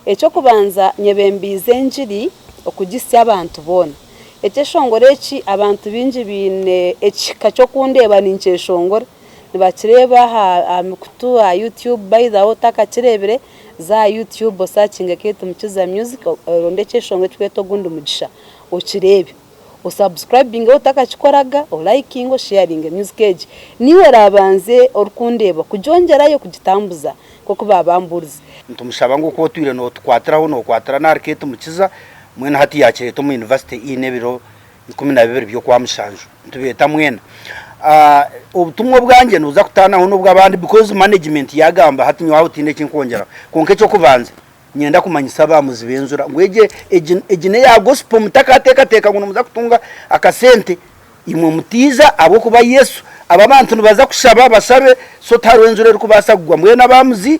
Echo kubanza nyebembize njiri okugisya abantu bona. Ekeshongore eki abantu bingi bine ekika cyo kundeba nincheshongore nibakireba ha mikutu ha YouTube by the otakakirebere za YouTube searching Keto Mukiza music ronde cheshongwe tweto Gundu Mugisha ukirebe usubscribing utakachikoraga liking sharing music age niwe rabanze orukundeba kujongerayo kugitambuza koko babamburize ntumushaba ngo ko twire no twatraho no kwatra na Keto Mukiza mwena hati yache to mu university inebiro 12 byo kwa Mushanju ntubeta mwena ubutumwa bwanjye nuza kutana ho nubwo abandi because management yagamba hati nywa utinde kinkongera konke cyo kuvanze nyenda kumanyisa abamuzi benzura ngweje ejine ya gospel mutakateka ngo muza kutunga akasente imwe mutiza abo kuba Yesu ababantu nubaza kushaba basabe so tarwenzure kubasagwa mwena abamuzi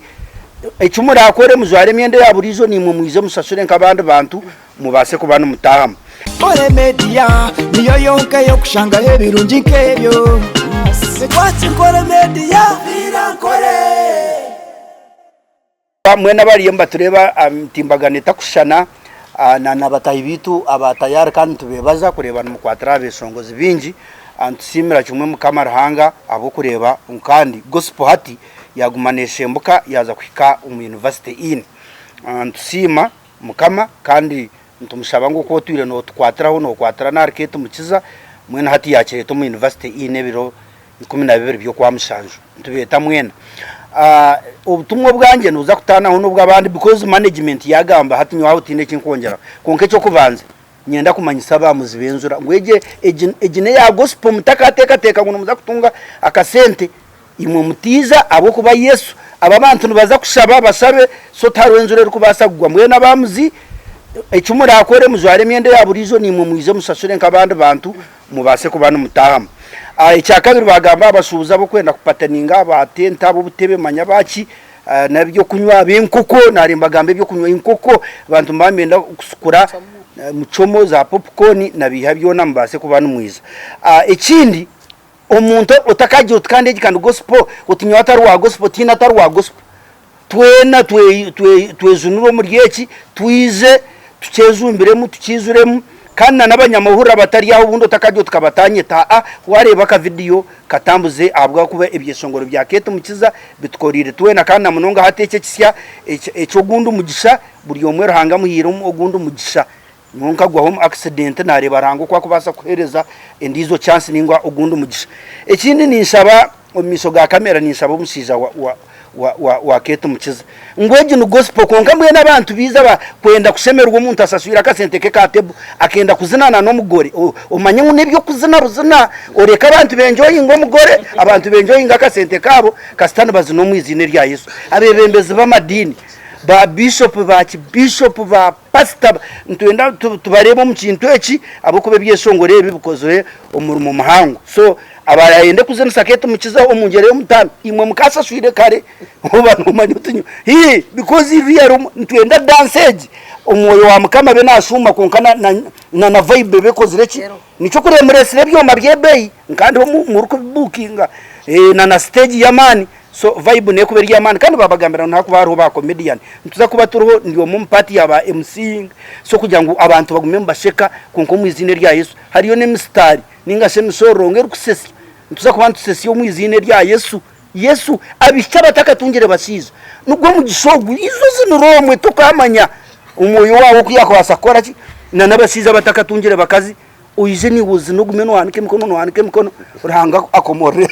ecumura akore muzware myende ya burizo nimwe muize musasure nk'abandi bantu mubase kubana mutahama Ore media niyo yonka yo kushanga hebirungi nkebyo Sekwati kore media birankore Mwena bari mba tureba timbagane takushana na batayi bitu abatayari kandi tubebaza kureba mu kwatrabe songozi bingi antusimira cyumwe mu kamarahanga abo kureba kandi gospel hati yagumaneshe mbuka yaza kwika university in antusima mukama kandi ntumushaba ngo ko twire no twatraho no kwatra na Keto Mukiza mwena hati yache to mu university inebiro 12 byo kwa Mushanju ntubeta mwena ubutumwa bwanjye nuza kutana ho nubwo abandi because management yagamba hati nywa utinde kinkongera konke cyo kuvanze nyenda kumanyisa abamuzi benzura ngweje ejine ya gospel mutakateka ngo muza kutunga akasente imwe mutiza abo kuba Yesu ababantu nubaza kushaba basabe so tarwenzure kubasagwa mwena abamuzi ecumura akore muzware myende ya burizo nimwe muize musasure nk'abandi bantu mubase kubana mutahama icyakabiri bagamba abasuhuza bo kwenda kupataninga batenta abo butebe manyabaki nabyo kunywa binkoko narimbagambe byo kunywa inkoko abantu mbamenda kusukura mucomo za popcorn nabiha byo nambase kubana mwiza ikindi umuntu utakaje utkande kandi gospel utinywa atari wa gospel tina atari wa gospel twena twezunuro muri yeki twize tukezumbiremu tukizuremu kandi n'abanyamahura batari yaho bundo takaje tukabatanye ta wareba ka video katambuze abwa kuba ibyesongoro bya Keto Mukiza bitkorire twena kandi munonga hateke kisya eco Gundu Mugisha buri omwe ruhanga muhira Gundu Mugisha nonka gwa home accident nareba rango kwa kubasa kuhereza endizo chance ningwa Gundu Mugisha ekindi ninsaba omiso ga kamera ninsaba umusiza wa Keto Mukiza ngweje no gospel konka mwe n'abantu biza ba kwenda kushemerwa umuntu asasubira akasente ke katebu akenda kuzinana no mugore umanye n'ibyo kuzina ruzina oreka abantu benjoye ngo mugore abantu benjoye ngakasente kabo kasitana bazino mwizine rya Yesu abebembezi b'amadini ba bishop ba pastor ntwenda tubaremo mu kintu eki abo kube byesongore bibikozoye umurimo muhango so abarayende kuzensa Keto Mukiza omungere mutano imwe mukasa swire kare abantu manyutunyo because real ntwenda dancege umwoyo wa mukama be nasuma konkana na vibe bekozireki nico kuremresire byoma byebei kandi mu rukubukinga na stage yamani so vibe ne kubera yamani kandi babagambira nta kuba hariho ba comedian ntuza kuba turiho ndiyo mu party yaba MC so kugira ngo abantu bagume mbasheka konko mu izine rya Yesu hariyo ne mstari ninga se misoro kusesi ntuza kuba ntusesi yo mu izine rya Yesu abisha batakatungire basiza nubwo mu gishogu izo zinuromwe tukamanya umoyo wawo kuyakwasa kora ki na nabasiza batakatungire bakazi uyize ni wuzi nugume no hanike mikono urahanga akomore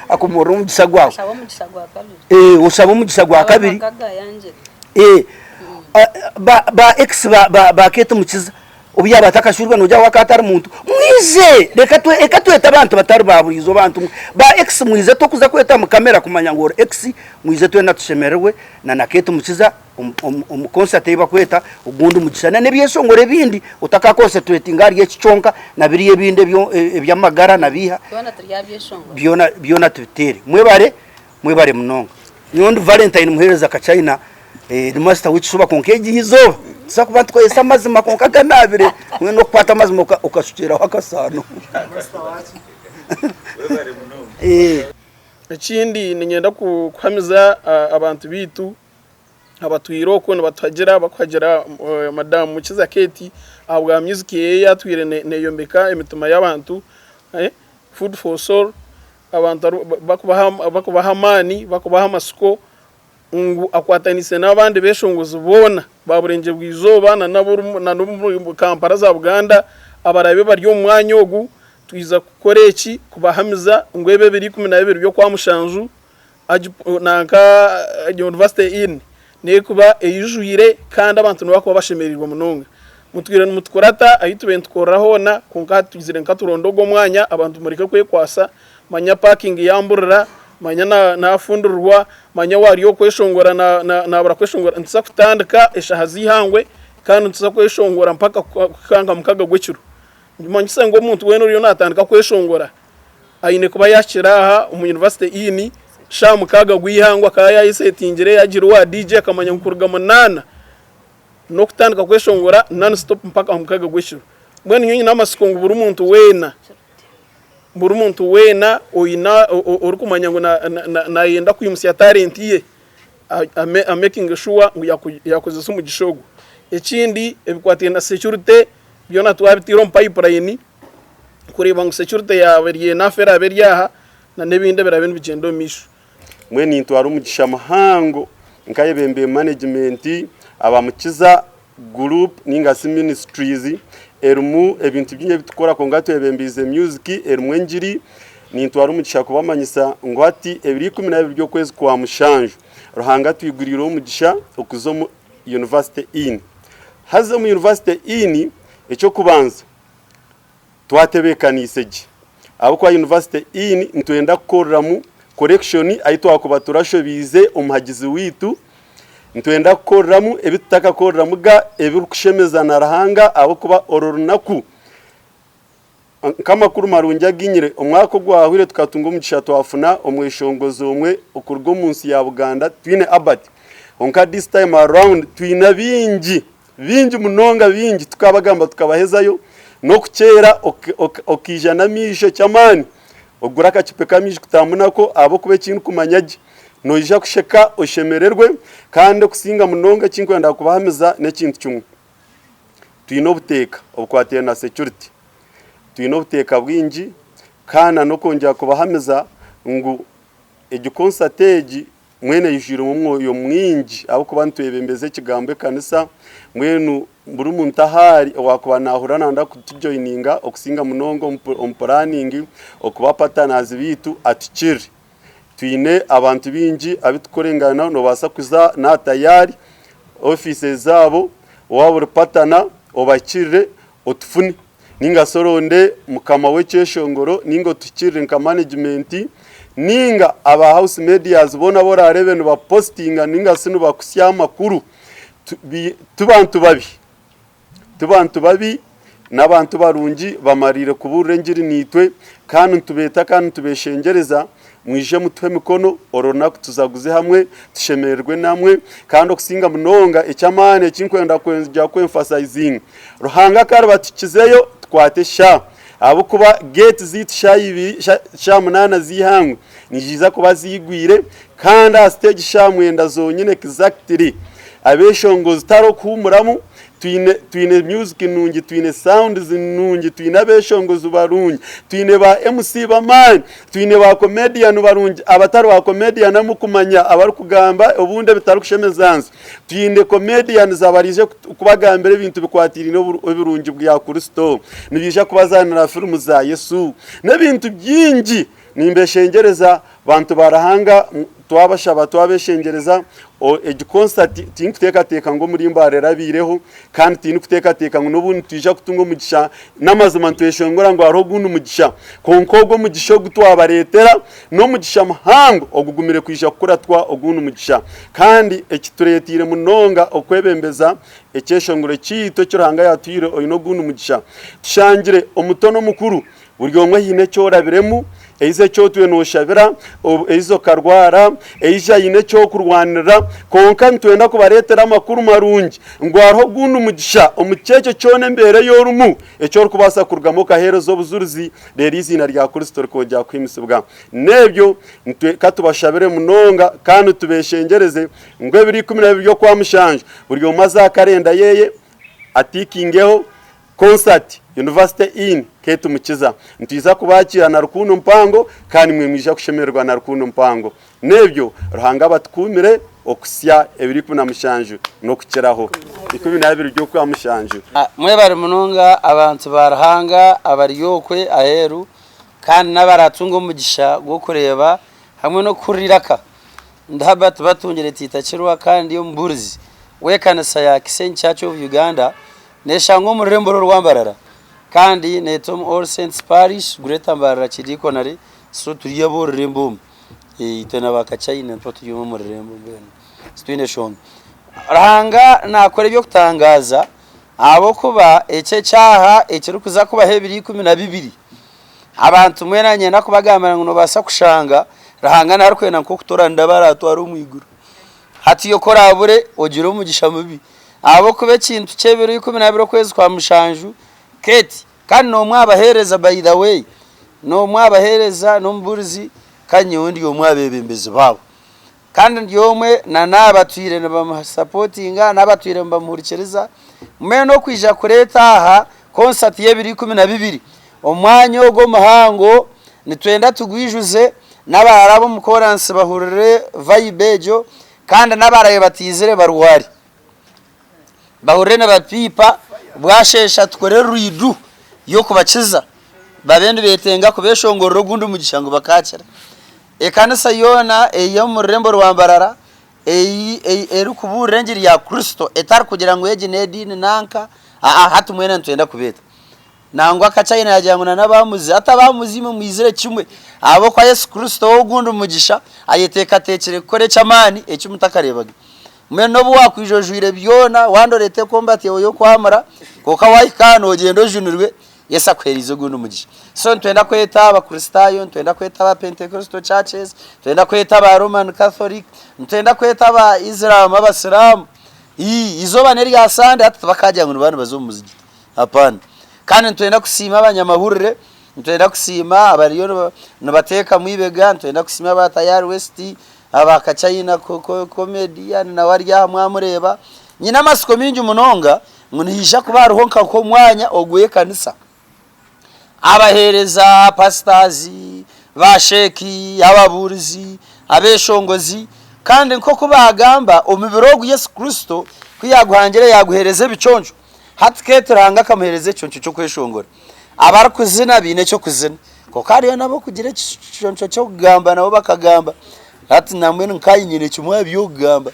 akomora umugisagwa usaba umugisagwa kabiri ba ex ba Keto Mukiza ubiya batakashurwa no jya wakatara umuntu mwize reka tweta abantu batari baburizo bantu ba ex mwize to kuza kweta mu kamera kumanya ngo ex mwize twena tushemerwe na Keto Mukiza concert yiba kweta Gundu Mugisha na nebyesongore bindi utaka concentrate ngari yekichonka na biriye binde byamagara nabiha byona tutere mwebare munonga nyondo Valentine muhereza ka China ni master wicsuba konkeji hizo sakuba twese amazima konkaga nabire mwe no kwata amazima ukashukira wakasano ikindi ninyenda kukwamiza abantu bitu abatwiro ko batwagira bakwagira madam Mukiza Keti abwa music ye yatwire neyombeka emituma y'abantu food for soul abantu bakubaha amani bakubaha amasuko ngo akwatanise n'abandi beshongozi bona baburenge bwizoba na mu Kampala za Uganda abarabe bari mu mwanya ogu twiza kukoreki kubahamiza ngo ebe 2012 byo kwa Mushanju nanka University in ne kuba eyujuire kandi abantu nubako bashemerirwa munonga mutwira n'umutkorata ayitube ntukoraho na kunka twizire nkaturondogo mwanya abantu murike kwekwasa manya parking yamburira manya nafundurwa manya wariyo kweshongora na barakweshongora ntsa kutandika eshahazi hangwe kandi ntsa kweshongora mpaka kanga mukaga gwekiro nyuma ngo umuntu weno uriyo natandika kweshongora ayine kuba yakiraha mu university ini sha mukaga gwihangwa kaya yisetingire yagira wa DJ akamanya nkuruga munana no kutandika kweshongora non stop mpaka mukaga gwekiro mwene nyinyi namasiko ngo buri muntu wena oyina uri kumanya ngo na yenda kwimusya talent ye making sure ngo yakoze mu gishogo ekindi ebikwatiye na security byona twabitiro pipeline kureba ngo security yaberiye nafera aberiyaha na nebinde berabintu bigendo misho mwene ntwara umugisha mahango nkayebembe management abamukiza group n'ingasi ministries erumu ebintu byinye bitukora ko ngato ebembize music erumwe njiri nintwara umugisha kubamanyisa ngo ati 2012 byo kwezi kwa Mushanju ruhanga twigurira umugisha okuzo mu University in haza mu University in ecyo kubanza twatebekaniseje abo kwa University in ntwenda koramu correction ayitwa kubaturasho bize umuhagizi witu ntwenda koramu ebitaka koramuga ebirukushemeza na rahanga abo kuba ororunaku kama kuru marunja ginyire umwako gwahwire tukatunga umugisha twafuna omweshongozo umwe okurgo munsi ya Buganda twine abad onka this time around twina bingi munonga bingi tukabagamba tukabahezayo no kukera okijana misho cyamani ogura kachipeka misho kutambuna ko abo kube kintu kumanyaje noija kusheka oshemererwe kandi kusinga munonga kinkwenda kubahamiza ne kintu cyumwe twino buteka obukwatiye na security twino buteka bwingi kana no konja kubahamiza ngo egikonsateji mwene yishiro mu mwoyo mwingi abo kubantu ebembeze kigambe kanisa mwenu buri muntu ahari wakuba nahurana nda kutujoininga okusinga munongo planning okuba partners bitu atukiri twine abantu bingi abitukorengana no basa kuza na tayari offices zabo wabo partner obakire otufuni ninga soronde mukama w'ekeshongoro ningo tukire nka management ninga aba house medias bona bora revenue ba postinga ninga sinu bakusya makuru tubantu babi n'abantu barungi bamarire kuburengiri nitwe kandi tubeta kandi tubeshengereza mwije mutwe mikono orona tuzaguze hamwe tushemererwe namwe kandi okusinga munonga ecyamane kinkwenda kwenja kwemphasizing ruhanga kare batikizeyo twate sha abo kuba gate zitishayibi sha munana zihangwe nijiza kuba zigwire kandi a stage sha mwenda zonyine exactly abeshongozi taro kumuramu twine music nungi twine sounds nungi twine abeshongozi barungi twine ba MC bamani twine ba comedian barungi abatari ba comedian namukumanya abari kugamba obunde bitari kushemezanza twine comedian zabarije kubagambira ibintu bikwatira no birungi bya Kristo nibisha kubazanira filmu za Yesu n'ibintu byingi nimbeshengereza bantu barahanga twabashaba twabeshengereza concert tinkuteka ngo muri mbarera bireho kandi tinkuteka ngo n'ubundi tuje kutunga umugisha n'amazima ntweshongora ngo aho guntu umugisha konkogo mugisho gutwabaretera no mugisha mahango ogugumire kwisha kukora twa oguntu umugisha kandi ekituretire munonga okwebembeza ekeshongoro cyito cyuranga yatwire oino guntu umugisha tushangire umutono mukuru buryo omwe hine cyorabiremu eize cyo tuwe no shabira eizo karwara eija yine cyo kurwanira konka ntwenda kubaretera amakuru marungi ngwaro gundu mugisha omukeke cyone mbere yorumu ecyo kubasa kurgamo kaherezo buzuruzi rero izina rya Kristo rikojya kwimisibwa nebyo katubashabire munonga kandi tubeshengereze ngwe biri 12 byo kwa mushanje buri maza akarenda yeye atikingeho concert University in ketu mukiza ntiza kubakira na rukundo mpango kandi mwe mwisha kushemerwa na rukundo mpango nebyo ruhanga batkumire okusya ebiri kuna mushanje no kukeraho 12 byo kwa mushanje mwe bari munonga abantu barahanga abariyokwe aheru kandi nabaratunga umugisha gwo kureba hamwe no kuriraka ndabat batungire titachirwa kandi yo mburuzi wekanisa ya Kisenyi Church of Uganda neshango mu ruremboro rwambarara kandi netom All Saints Parish Greater Mbarara Kidikonari so turiyabo rurembo itena bakacayine ntwa tuyimo mu rurembo mbene stwine shon rahanga nakore byo kutangaza abo kuba ece cyaha ekirukuza kuba hebiri 12 abantu mwenanye nakubagambana ngo basa kushanga rahanga narukwena nko kutora ndabara atwara umwiguru hati yo korabure ogira umugisha mubi abo kube kintu cyebero 12 kwezi kwa mushanju keti kandi no mwabahereza by the way no mwabahereza no mburuzi kanye wundi yo mwabebembeze bawo kandi ndiyomwe na nabatwire na supportinga nabatwire mbamurikiriza mwe no kwija kureta aha concert ye 12 omwanya ogo mahango nitwenda tugwijuze n'abarabo mu chorus bahurire vibejo kandi n'abaraye batizire baruhari bahurire n'abapipa bwashesha tukorera ruidu yo kubakiza babende betenga kubeshongorero gundu mu gishango bakacera ekanisa yona eyo mu rembo rwambarara eri kuburengeri ya Kristo etar kugira ngo yeje nedini nanka hatu mwene ntwenda kubeta nangwa kacayina yajyanguna n'abamuzi atabamuzi mu mwizire kimwe abo kwa Yesu Kristo wo gundu mugisha ayeteka tekere kore chamani ekimutakarebaga mwe no bwakwijojwire byona wandorete kombati yo kwamara koka wayikano gendo junirwe Yesu akwerizo gundu mugisha so ntwenda kweta abakristayo ntwenda kweta aba Pentecostal churches ntwenda kweta aba Roman Catholic ntwenda kweta aba Islam abasilamu izo baneri ya sande atabakajya ngo bantu bazomuzigi hapana kandi ntwenda kusima abanyamahurire ntwenda kusima abariyo nabateka mwibega ntwenda kusima abatayari West abakacayina comedian na warya mwamureba nyina masiko mingi munonga munihisha kubaruhonka ko mwanya oguye kanisa abahereza pastors basheki ababurizi abeshongozi kandi nko kubagamba omubirogu Yesu Kristo kwiyaguhangire yaguhereze biconjo hatiketeranga kamuhereze cyoncho cyo kweshongora abara kuzina bine cyo kuzina ko kariyo nabo kugira cyoncho cyo kugamba nabo bakagamba hati namwe nkayinyire cyumwa byo kugamba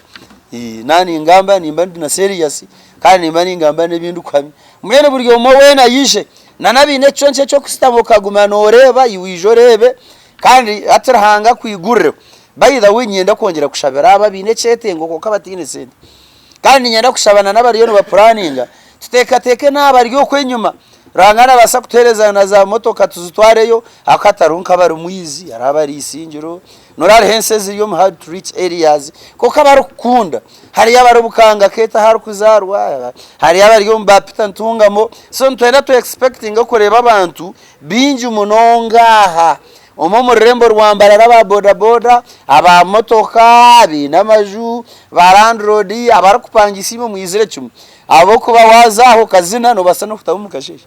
nani ngamba nimba na serious kandi nimba ningamba nebindu kwami mwene buryo mo wena yishe nanabine cyoncho cyo kustamuka gumana oreba yiwijorebe kandi atarahanga kwigurre bayida winyenda kongera kushabira ababine cetengo ko kabatine sente kandi nyenda kushabana n'abariyo no baplaninga tutekateke n'abaryo kwenyuma rangana basa kuterezana za motoka tuzutwareyo akatarunka bari muyizi yarabari isingiro norari hense ziriyo mu hard to reach areas ko kabarukunda hari yabarubukanga keta hari kuzarwa hari yabaryo mbapita ntungamo so ntwenda to expecting kureba abantu binji munongaha mu rembo rwambarara ba boda aba motoka binamaju ba landlord abarakupanga isimo mwizire cyumwe abo kuba wazaho kazina no basa no kutabumukashesha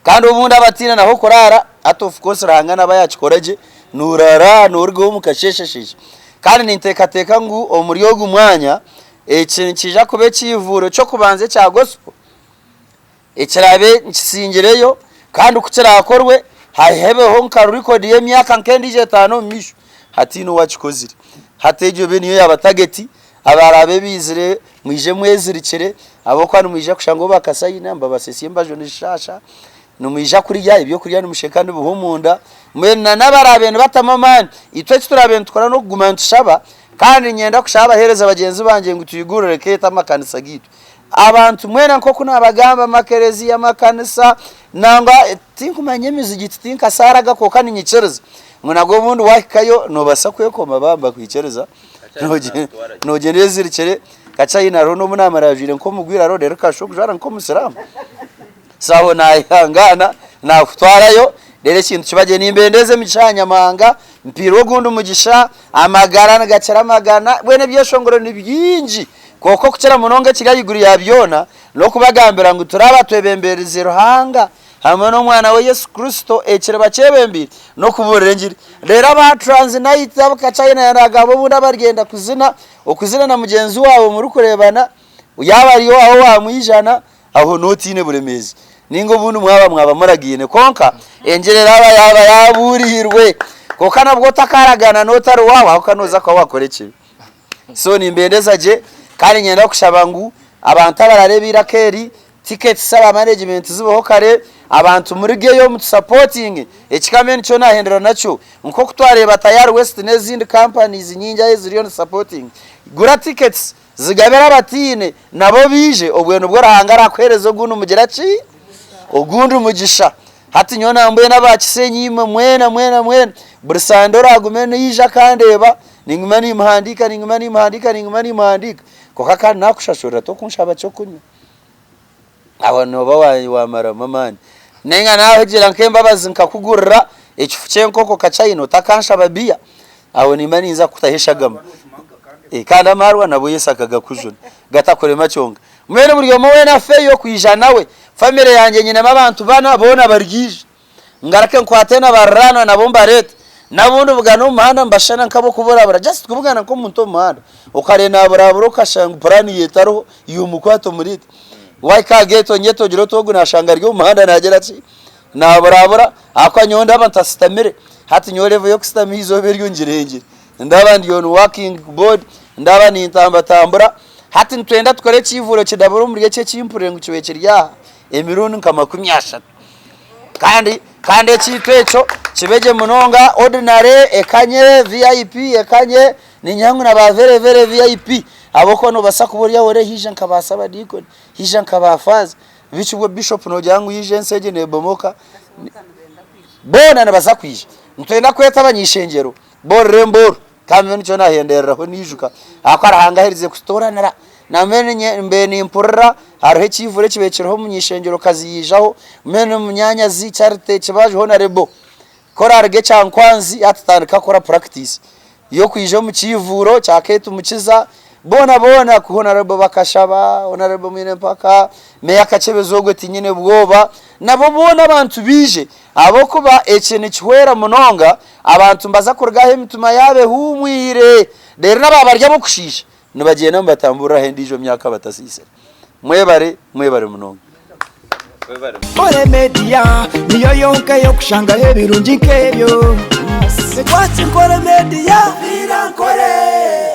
kandi ubundi abatina naho korara of course rangana bayakikoreje nurara nurgo mukashesheshe kandi nintekateka ngu omuriyogu mwanya ekintu kija kube kivuro cyo kubanze cya gospel ekirabe nkisingireyo kandi ukirakorwe hahebeho nkarurikodi y'emyaka nkendije 5 misho hatino wakikozire hatejo beniyo yabatageti abarabe bizire mwije mwezirikire abo kwani mwije kushango bakasayina mbabasesiye mbajo nishasha numwija kurya ibyo kurya n'umushekande buhumunda mwena n'abarabene batamamani itwe turabene tukora no kugumana tushaba kandi nyenda kushaba hereza bagenzi banje ngo tuyigurire keta makanisa gitu abantu mwena nko kunabagamba makerezi ya makanisa nanga tinkumanye mizigiti tinkasaraga ko kaninyicereza ngo bundi wahikayo no basakwe ko mabamba kwicereza nogende zirikere kacayina ro no munamarajire nko mugwira rero kasho kujara nko musiramu saho nayihangana nakutwarayo rero ikintu kibaje nimbendeze micanya manga mpiro gundi umugisha amagara nagacara amagana bwene byeshongoro ni byinji koko kucera munonga kigayiguri yabyona no kubagambira ngo turaba twebembereze ruhanga hamwe no mwana wa Yesu Kristo ekire bacebembiri no kuburengiri rero aba transnite abakacayina yaragabo bunda bargenda kuzina na mugenzi wabo muri kurebana yabariyo aho wamwijana aho notine buremezi ningo buntu mwaba muragiyene konka engerera aba yaba yaburihirwe koka nabwo takaragana notari wawe aho kanoza kwa wakoreke so nimbendeza je kandi nyenda kushabangu abantu bararebira keri ticket saba management ziboho kare abantu muri geyo mu supporting ekikameni cyo nahendera nacho nko kutwareba tayari west n'izindi companies nyinja ziriyo supporting gura tickets zigabera batine nabo bije obweno bwo rahangara kwerezo guno mugeraci ogundu mugisha hati nyona mbuye nabakisenyi mwena bursandora agumene yija kandeba ningumani muhandika koka kandi nakushashura to kunshaba cyo kunywa abantu bawayi wamara mamani nenga naho gira nkemba bazinka kugurira ekifuce nkoko kacayino takansha babia aho nimani nza kutaheshagama kandi amarwa nabo yesakaga kujuna gatakore macyonga mwene buryo mowe na feyo kwijana we family yanjye nyine abantu bana bona bargije ngarake nkwatena barana nabo mbarete nabundi bugana umuhanda mbashana nkabo kuburabura just kubugana ko muntu muhanda ukarena buraburo kashanga plani yetaro yumukwato murite waika geto nyeto giroto gunashanga ryo umuhanda nagera ci naburabura akanyonda abantastamire hati nyorevo yo kusitamizo beryo njirengire ndabandi yon walking board ndabani intambatambura hati ntwenda tukore kivuro kidaburo muri gice cy'impure ngo kibekerya emiruni nkamakumyashatu kandi cyitweco kibeje munonga ordinary ekanye VIP ekanye ni nyangu na ba very VIP aboko no basakuburya wore hije nkabasaba dikon hije nkabafaza bichubwo bishop no jangu hije nseje ne bomoka bona nabasakwije ntwenda kweta abanyishengero boremboro kamwe nicyo nahendereraho nijuka akarahanga herize kustoranira namenye mbeni impurra hariho kivure kibekeraho munyishengero kaziyijaho mene munyanya zi charite kibaje honorable korarge cyankwanzi atandika kora practice yo kwijo mu kivuro cyaketu mukiza bona ku honorable bakashaba honorable mwine mpaka meya kacebezogwe tinyine bwoba nabo bona abantu bije abo kuba ekene chwera munonga abantu mbaza kurgahe mituma yabe humwire rero nababarya mu kushisha nibagenda mbatambura hendijo myaka batasise mwebare munonga Ole media niyo yonke yo kushanga hebirungi nkebyo Sekwati nkore media virankore